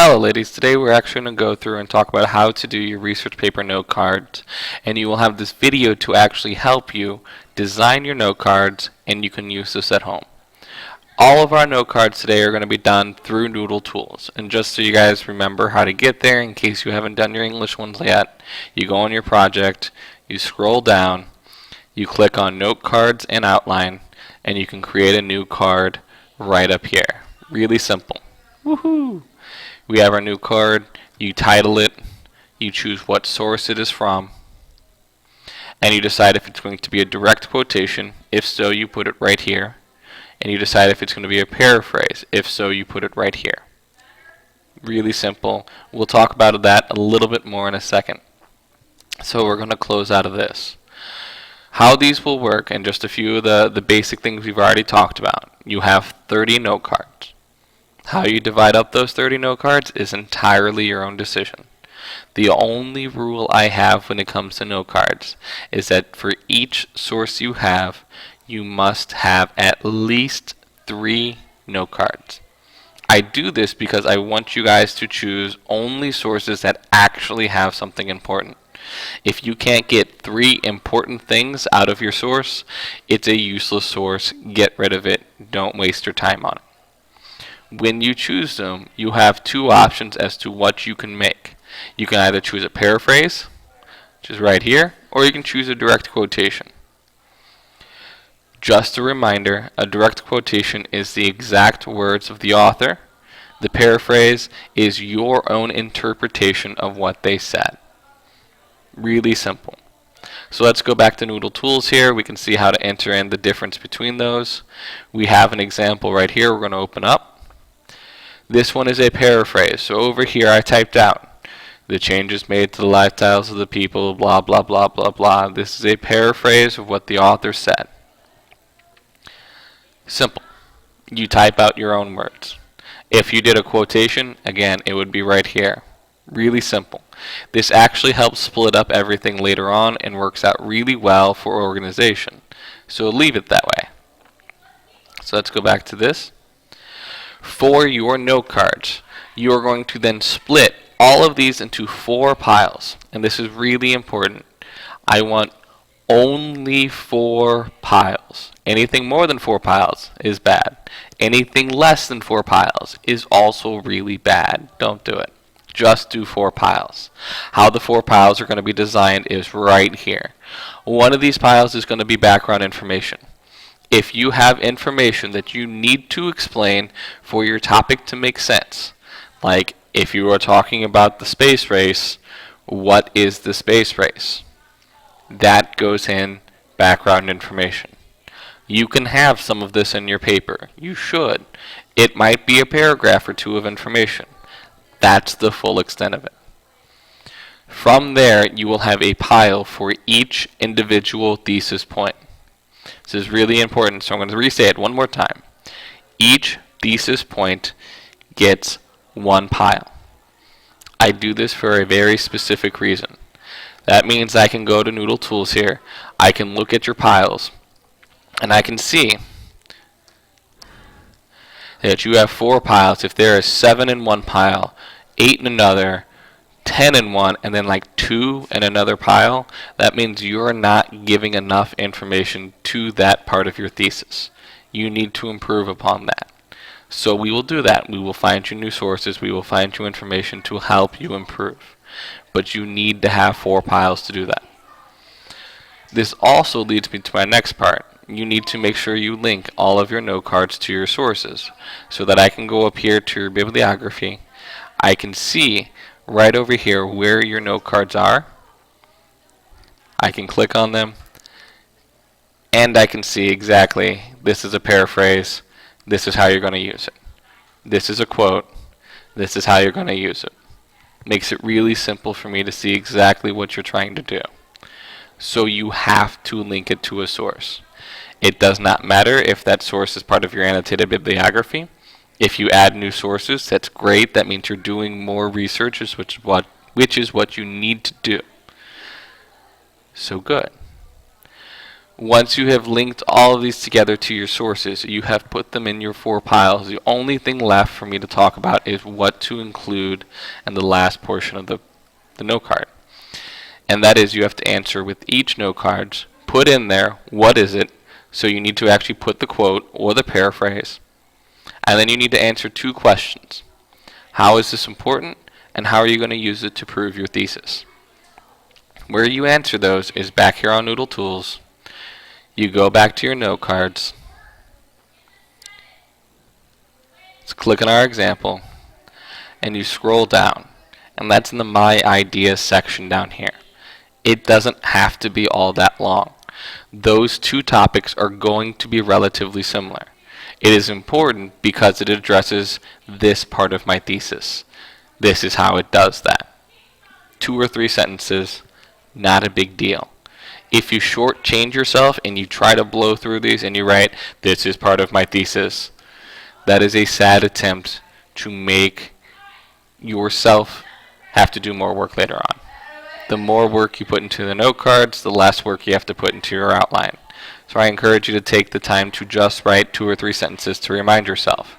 Hello ladies, today we're actually going to go through and talk about how to do your research paper note cards, and you will have this video to actually help you design your note cards, and you can use this at home. All of our note cards today are going to be done through Noodle Tools, and just so you guys remember how to get there in case you haven't done your English ones yet, you go on your project, you scroll down, you click on Note Cards and Outline, and you can create a new card right up here. Really simple. Woohoo! We have our new card, you title it, you choose what source it is from, and you decide if it's going to be a direct quotation. If so, you put it right here. And you decide if it's going to be a paraphrase. If so, you put it right here. Really simple. We'll talk about that a little bit more in a second. So we're going to close out of this. How these will work, and just a few of the basic things we've already talked about. You have 30 note cards. How you divide up those 30 note cards is entirely your own decision. The only rule I have when it comes to note cards is that for each source you have, you must have at least 3 note cards. I do this because I want you guys to choose only sources that actually have something important. If you can't get 3 important things out of your source, it's a useless source. Get rid of it. Don't waste your time on it. When you choose them, you have 2 options as to what you can make. You can either choose a paraphrase, which is right here, or you can choose a direct quotation. Just a reminder, a direct quotation is the exact words of the author. The paraphrase is your own interpretation of what they said. Really simple. So let's go back to Noodle Tools here. We can see how to enter in the difference between those. We have an example right here we're going to open up. This one is a paraphrase. So over here I typed out the changes made to the lifestyles of the people, blah, blah, blah, blah, blah. This is a paraphrase of what the author said. Simple. You type out your own words. If you did a quotation, again, it would be right here. Really simple. This actually helps split up everything later on and works out really well for organization. So leave it that way. So let's go back to this. For your note cards, you are going to then split all of these into 4 piles. And this is really important. I want only 4 piles. Anything more than 4 piles is bad. Anything less than 4 piles is also really bad. Don't do it. Just do 4 piles. How the 4 piles are going to be designed is right here. One of these piles is going to be background information. If you have information that you need to explain for your topic to make sense, like if you are talking about the space race, what is the space race? That goes in background information. You can have some of this in your paper. You should. It might be a paragraph or 2 of information. That's the full extent of it. From there, you will have a pile for each individual thesis point. This is really important, so I'm going to re-say it one more time. Each thesis point gets 1 pile. I do this for a very specific reason. That means I can go to Noodle Tools here, I can look at your piles, and I can see that you have 4 piles. If there is 7 in one pile, 8 in another, 10 in one, and then like 2 in another pile, that means you're not giving enough information to that part of your thesis. You need to improve upon that. So we will do that. We will find you new sources. We will find you information to help you improve. But you need to have 4 piles to do that. This also leads me to my next part. You need to make sure you link all of your note cards to your sources so that I can go up here to your bibliography. I can see right over here where your note cards are. I can click on them and I can see exactly this is a paraphrase, this is how you're going to use it. This is a quote, this is how you're going to use it. Makes it really simple for me to see exactly what you're trying to do. So you have to link it to a source. It does not matter if that source is part of your annotated bibliography. If you add new sources, that's great. That means you're doing more research, which is what you need to do. So good. Once you have linked all of these together to your sources, you have put them in your 4 piles. The only thing left for me to talk about is what to include in the last portion of the note card. And that is, you have to answer with each note card, put in there what is it. So you need to actually put the quote or the paraphrase. And then you need to answer 2 questions. How is this important? And how are you going to use it to prove your thesis? Where you answer those is back here on Noodle Tools. You go back to your note cards. Let's click on our example. And you scroll down. And that's in the My Ideas section down here. It doesn't have to be all that long. Those 2 topics are going to be relatively similar. It is important because it addresses this part of my thesis. This is how it does that. 2 or 3 sentences, not a big deal. If you shortchange yourself and you try to blow through these and you write, this is part of my thesis, that is a sad attempt to make yourself have to do more work later on. The more work you put into the note cards, the less work you have to put into your outline. So I encourage you to take the time to just write 2 or 3 sentences to remind yourself.